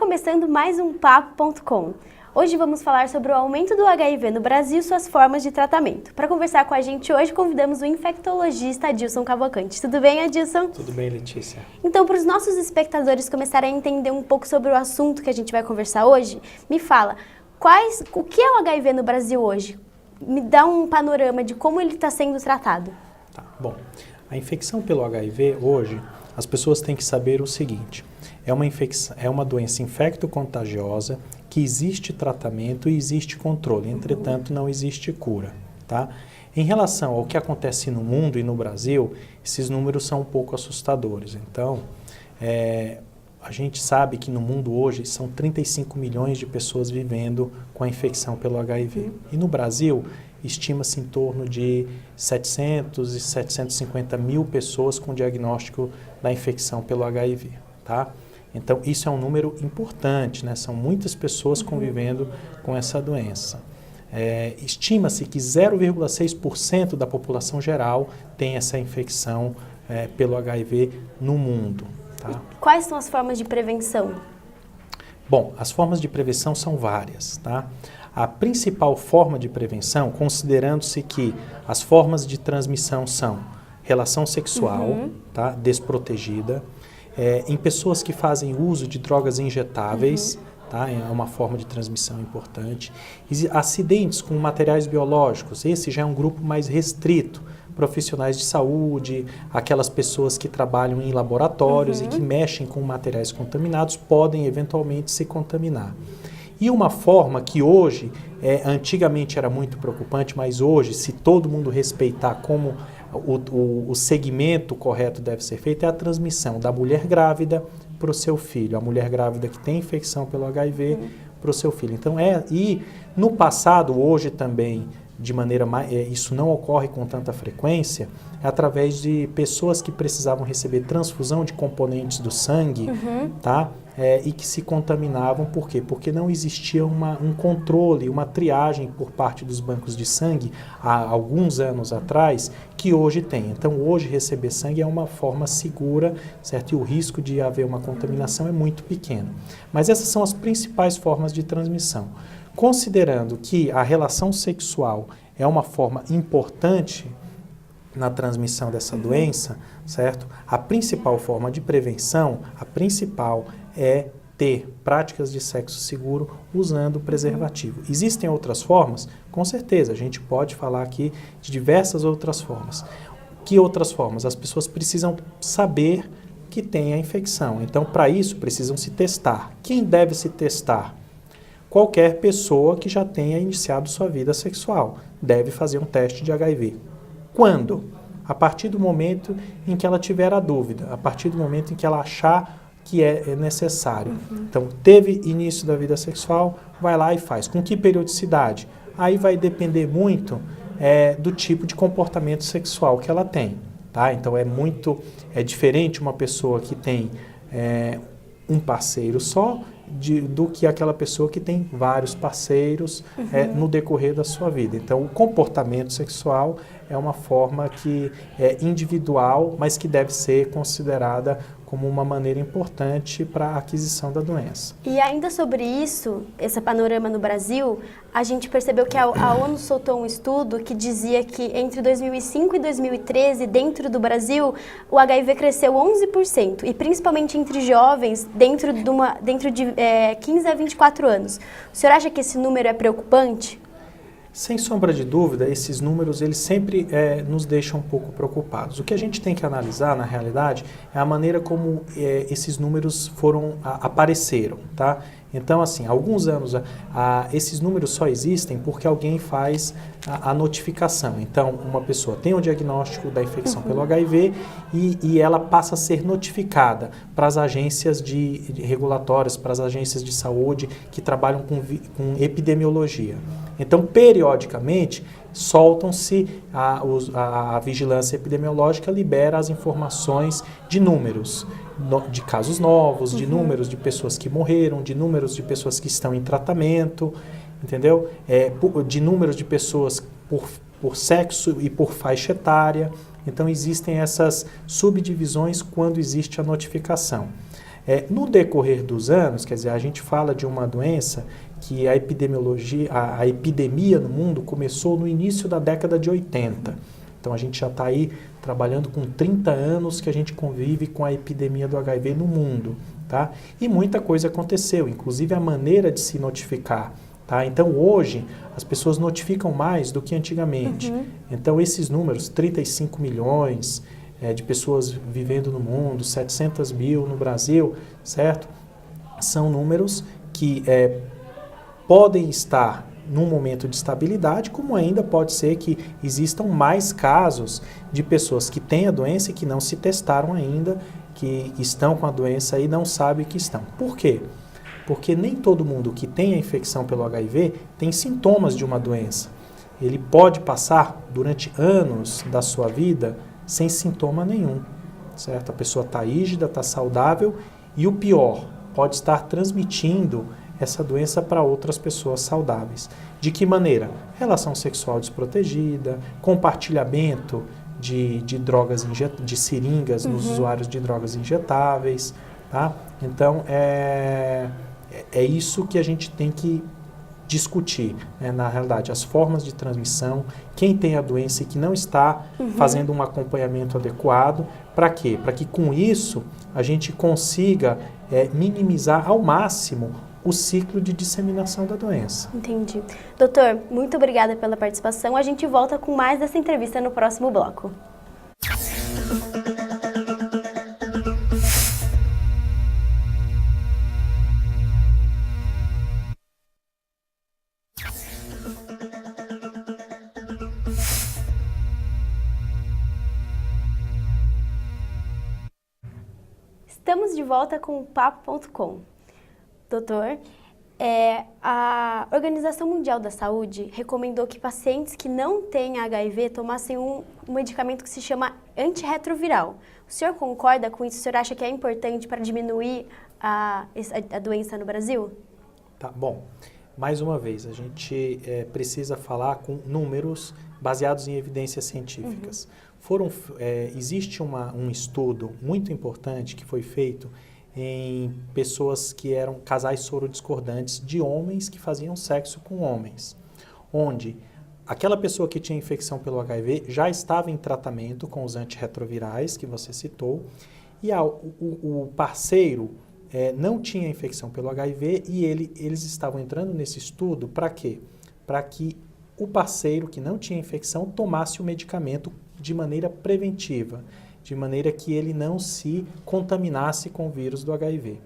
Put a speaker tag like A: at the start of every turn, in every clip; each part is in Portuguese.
A: começando mais um Papo.com. Hoje vamos falar sobre o aumento do HIV no Brasil e suas formas de tratamento. Para conversar com a gente hoje, convidamos o infectologista Adilson Cavalcante. Tudo bem, Adilson?
B: Tudo bem, Letícia.
A: Então, para os nossos espectadores começarem a entender um pouco sobre o assunto que a gente vai conversar hoje, me fala, o que é o HIV no Brasil hoje? Me dá um panorama de como ele está sendo tratado.
B: Tá, bom, a infecção pelo HIV hoje, as pessoas têm que saber o seguinte, é uma doença infecto-contagiosa que existe tratamento e existe controle, entretanto não existe cura, tá? Em relação ao que acontece no mundo e no Brasil, esses números são um pouco assustadores. Então, a gente sabe que no mundo hoje são 35 milhões de pessoas vivendo com a infecção pelo HIV. E no Brasil, estima-se em torno de 700 e 750 mil pessoas com diagnóstico da infecção pelo HIV, tá? Então, isso é um número importante, né? São muitas pessoas convivendo com essa doença. Estima-se que 0,6% da população geral tem essa infecção pelo HIV no mundo. Tá?
A: Quais são as formas de prevenção?
B: Bom, as formas de prevenção são várias, tá? A principal forma de prevenção, considerando-se que as formas de transmissão são relação sexual, tá? Desprotegida, em pessoas que fazem uso de drogas injetáveis, tá? É uma forma de transmissão importante. Acidentes com materiais biológicos, esse já é um grupo mais restrito. Profissionais de saúde, aquelas pessoas que trabalham em laboratórios e que mexem com materiais contaminados podem eventualmente se contaminar. E uma forma que hoje, antigamente era muito preocupante, mas hoje, se todo mundo respeitar como o segmento correto deve ser feito, é a transmissão da mulher grávida para o seu filho. A mulher grávida que tem infecção pelo HIV para o seu filho. Então, e no passado, hoje também, de maneira mais, isso não ocorre com tanta frequência, é através de pessoas que precisavam receber transfusão de componentes do sangue, tá? E que se contaminavam. Por quê? Porque não existia um controle, uma triagem por parte dos bancos de sangue há alguns anos atrás, que hoje tem. Então, hoje receber sangue é uma forma segura, certo? E o risco de haver uma contaminação é muito pequeno. Mas essas são as principais formas de transmissão. Considerando que a relação sexual é uma forma importante na transmissão dessa doença, certo? A principal forma de prevenção, é ter práticas de sexo seguro usando preservativo. Existem outras formas? Com certeza, a gente pode falar aqui de diversas outras formas. Que outras formas? As pessoas precisam saber que tem a infecção. Então, para isso, precisam se testar. Quem deve se testar? Qualquer pessoa que já tenha iniciado sua vida sexual deve fazer um teste de HIV. Quando? A partir do momento em que ela tiver a dúvida, a partir do momento em que ela achar que é necessário. Então, teve início da vida sexual, vai lá e faz. Com que periodicidade? Aí vai depender muito do tipo de comportamento sexual que ela tem. Tá? Então, é diferente uma pessoa que tem um parceiro só, do que aquela pessoa que tem vários parceiros no decorrer da sua vida. Então, o comportamento sexual é uma forma que é individual, mas que deve ser considerada como uma maneira importante para a aquisição da doença.
A: E ainda sobre isso, esse panorama no Brasil, a gente percebeu que a ONU soltou um estudo que dizia que entre 2005 e 2013, dentro do Brasil, o HIV cresceu 11%, e principalmente entre jovens, dentro de 15 a 24 anos. O senhor acha que esse número é preocupante?
B: Sem sombra de dúvida, esses números eles sempre nos deixam um pouco preocupados. O que a gente tem que analisar, na realidade, é a maneira como esses números apareceram, tá? Então, assim, há alguns anos, esses números só existem porque alguém faz a notificação. Então, uma pessoa tem o diagnóstico da infecção pelo HIV e ela passa a ser notificada para as agências regulatórias, para as agências de saúde que trabalham com epidemiologia. Então, periodicamente, soltam-se, a vigilância epidemiológica libera as informações de números, de casos novos, de números de pessoas que morreram, de números de pessoas que estão em tratamento, entendeu? De números de pessoas por sexo e por faixa etária. Então, existem essas subdivisões quando existe a notificação. No decorrer dos anos, quer dizer, a gente fala de uma doença que a epidemia no mundo começou no início da década de 80. Então a gente já está aí trabalhando com 30 anos que a gente convive com a epidemia do HIV no mundo, tá? E muita coisa aconteceu, inclusive a maneira de se notificar, tá? Então hoje as pessoas notificam mais do que antigamente. Então esses números, 35 milhões de pessoas vivendo no mundo, 700 mil no Brasil, certo? São números que podem estar num momento de estabilidade, como ainda pode ser que existam mais casos de pessoas que têm a doença e que não se testaram ainda, que estão com a doença e não sabem que estão. Por quê? Porque nem todo mundo que tem a infecção pelo HIV tem sintomas de uma doença. Ele pode passar durante anos da sua vida sem sintoma nenhum, certo? A pessoa está rígida, está saudável e o pior, pode estar transmitindo essa doença para outras pessoas saudáveis. De que maneira? Relação sexual desprotegida, compartilhamento de drogas, de seringas nos usuários de drogas injetáveis, tá? Então, é isso que a gente tem que discutir, né? Na realidade, as formas de transmissão, quem tem a doença e que não está fazendo um acompanhamento adequado, para quê? Para que com isso a gente consiga minimizar ao máximo o ciclo de disseminação da doença.
A: Entendi. Doutor, muito obrigada pela participação. A gente volta com mais dessa entrevista no próximo bloco. Estamos de volta com o Papo.com. Doutor, a Organização Mundial da Saúde recomendou que pacientes que não têm HIV tomassem um medicamento que se chama antirretroviral. O senhor concorda com isso? O senhor acha que é importante para diminuir a doença no Brasil?
B: Tá bom. Mais uma vez, a gente precisa falar com números baseados em evidências científicas. Existe um estudo muito importante que foi feito em pessoas que eram casais sorodiscordantes de homens que faziam sexo com homens, onde aquela pessoa que tinha infecção pelo HIV já estava em tratamento com os antirretrovirais que você citou, e o parceiro não tinha infecção pelo HIV e eles estavam entrando nesse estudo para quê? Para que o parceiro que não tinha infecção tomasse o medicamento de maneira preventiva, de maneira que ele não se contaminasse com o vírus do HIV.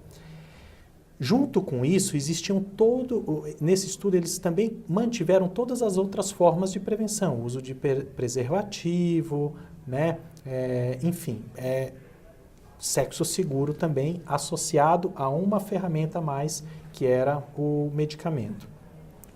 B: Junto com isso, nesse estudo eles também mantiveram todas as outras formas de prevenção, uso de preservativo, né? Sexo seguro também associado a uma ferramenta a mais, que era o medicamento.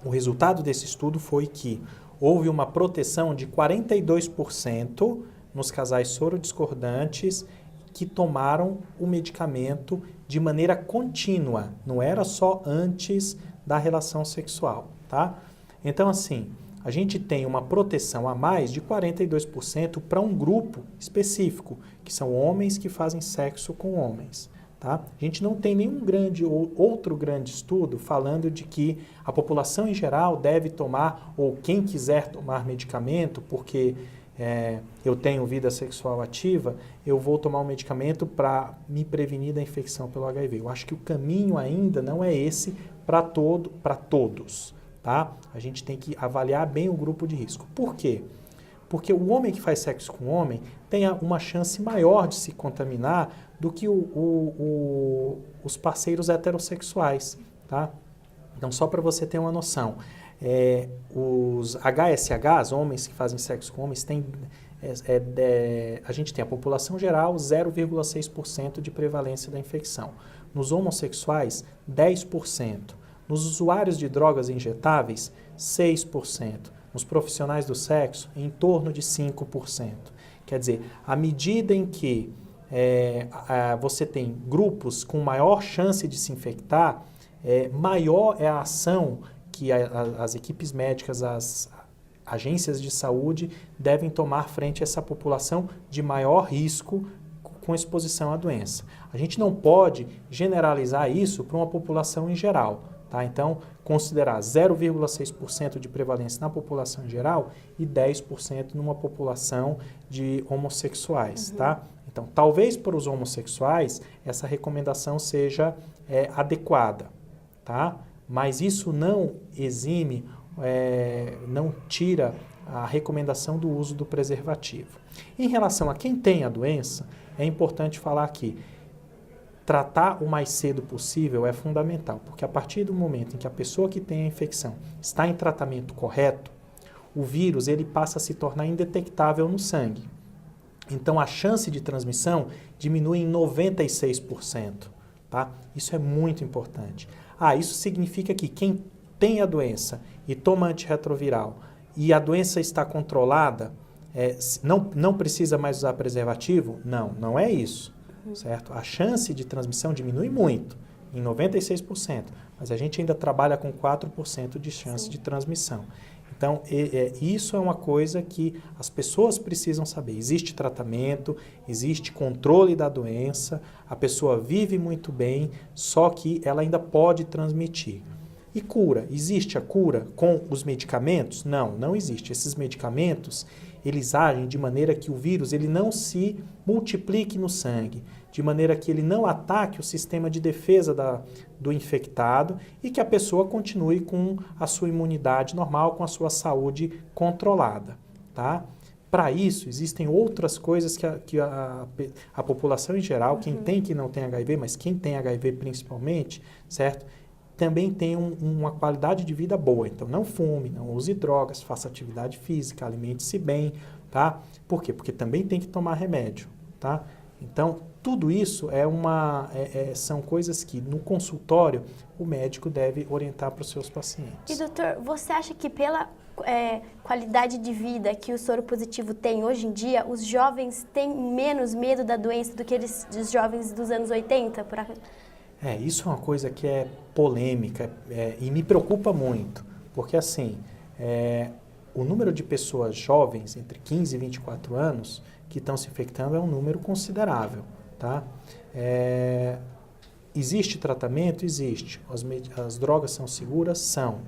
B: O resultado desse estudo foi que houve uma proteção de 42% nos casais sorodiscordantes que tomaram o medicamento de maneira contínua, não era só antes da relação sexual, tá? Então, assim, a gente tem uma proteção a mais de 42% para um grupo específico, que são homens que fazem sexo com homens, tá? A gente não tem nenhum outro grande estudo falando de que a população em geral deve tomar, ou quem quiser tomar medicamento, porque eu tenho vida sexual ativa, eu vou tomar um medicamento para me prevenir da infecção pelo HIV. Eu acho que o caminho ainda não é esse para todos, tá? A gente tem que avaliar bem o grupo de risco. Por quê? Porque o homem que faz sexo com homem tem uma chance maior de se contaminar do que os parceiros heterossexuais, tá? Então, só para você ter uma noção, os HSHs, homens que fazem sexo com homens, a gente tem a população geral 0,6% de prevalência da infecção. Nos homossexuais, 10%. Nos usuários de drogas injetáveis, 6%. Nos profissionais do sexo, em torno de 5%. Quer dizer, à medida em que você tem grupos com maior chance de se infectar, maior é a ação que as equipes médicas, as agências de saúde devem tomar frente a essa população de maior risco com exposição à doença. A gente não pode generalizar isso para uma população em geral. Tá? Então, considerar 0,6% de prevalência na população em geral e 10% numa população de homossexuais. Tá? Então, talvez para os homossexuais essa recomendação seja adequada, tá? Mas isso não exime, não tira a recomendação do uso do preservativo. Em relação a quem tem a doença, é importante falar que tratar o mais cedo possível é fundamental, porque a partir do momento em que a pessoa que tem a infecção está em tratamento correto, o vírus ele passa a se tornar indetectável no sangue. Então a chance de transmissão diminui em 96%. Tá? Isso é muito importante. Isso significa que quem tem a doença e toma antirretroviral e a doença está controlada, não precisa mais usar preservativo? Não, não é isso. Certo? A chance de transmissão diminui muito, em 96%, mas a gente ainda trabalha com 4% de chance de transmissão. Então, isso é uma coisa que as pessoas precisam saber. Existe tratamento, existe controle da doença, a pessoa vive muito bem, só que ela ainda pode transmitir. E cura? Existe a cura com os medicamentos? Não, não existe. Esses medicamentos, eles agem de maneira que o vírus ele não se multiplique no sangue, de maneira que ele não ataque o sistema de defesa do infectado e que a pessoa continue com a sua imunidade normal, com a sua saúde controlada. Tá? Para isso, existem outras coisas que a população em geral, quem tem e quem não tem HIV, mas quem tem HIV principalmente, certo? Também tem uma qualidade de vida boa. Então, não fume, não use drogas, faça atividade física, alimente-se bem, tá? Por quê? Porque também tem que tomar remédio, tá? Então, tudo isso são coisas que, no consultório, o médico deve orientar para os seus pacientes.
A: E, doutor, você acha que pela qualidade de vida que o soro positivo tem hoje em dia, os jovens têm menos medo da doença do que os jovens dos anos 80?
B: Isso é uma coisa que é polêmica e me preocupa muito, porque assim, o número de pessoas jovens entre 15 e 24 anos que estão se infectando é um número considerável, tá? Existe tratamento? Existe. As drogas são seguras? São.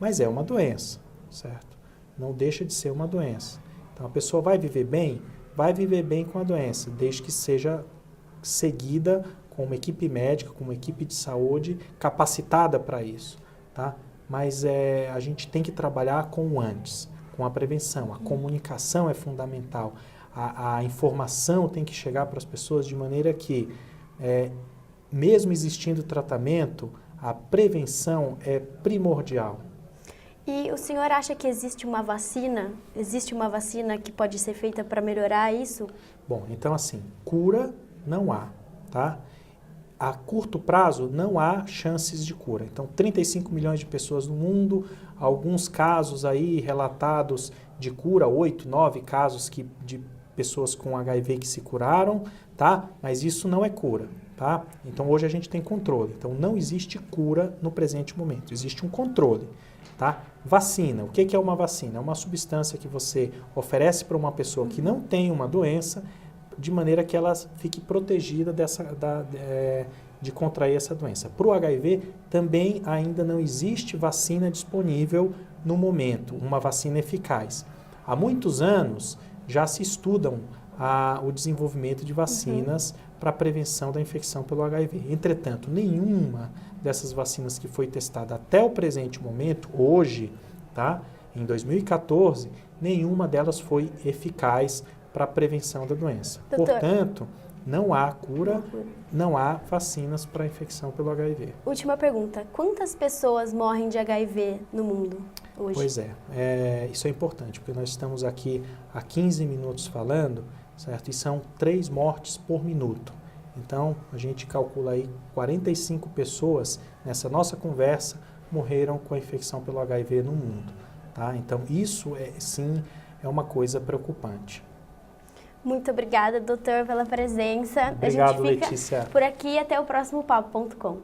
B: Mas é uma doença, certo? Não deixa de ser uma doença. Então a pessoa vai viver bem? Vai viver bem com a doença, desde que seja seguida com uma equipe médica, com uma equipe de saúde capacitada para isso, tá? Mas a gente tem que trabalhar com o antes, com a prevenção. A comunicação é fundamental. A informação tem que chegar para as pessoas de maneira que, mesmo existindo tratamento, a prevenção é primordial.
A: E o senhor acha que existe uma vacina? Existe uma vacina que pode ser feita para melhorar isso?
B: Bom, então assim, cura não há, tá? A curto prazo não há chances de cura. Então, 35 milhões de pessoas no mundo, alguns casos aí relatados de cura, 8, 9 casos de pessoas com HIV que se curaram, tá? Mas isso não é cura, tá? Então, hoje a gente tem controle. Então, não existe cura no presente momento, existe um controle, tá? Vacina. O que é uma vacina? É uma substância que você oferece para uma pessoa que não tem uma doença, de maneira que ela fique protegida de contrair essa doença. Para o HIV, também ainda não existe vacina disponível no momento, uma vacina eficaz. Há muitos anos já se estudam o desenvolvimento de vacinas para a prevenção da infecção pelo HIV. Entretanto, nenhuma dessas vacinas que foi testada até o presente momento, hoje, tá, em 2014, nenhuma delas foi eficaz para a prevenção da doença. Doutor, portanto, não há cura, não há vacinas para a infecção pelo HIV.
A: Última pergunta. Quantas pessoas morrem de HIV no mundo hoje?
B: Pois isso é importante, porque nós estamos aqui há 15 minutos falando, certo? E são 3 mortes por minuto. Então, a gente calcula aí 45 pessoas nessa nossa conversa morreram com a infecção pelo HIV no mundo, tá? Então, isso sim é uma coisa preocupante.
A: Muito obrigada, doutor, pela presença.
B: Obrigado,
A: a gente fica
B: Letícia.
A: por aqui, até o próximo papo.com.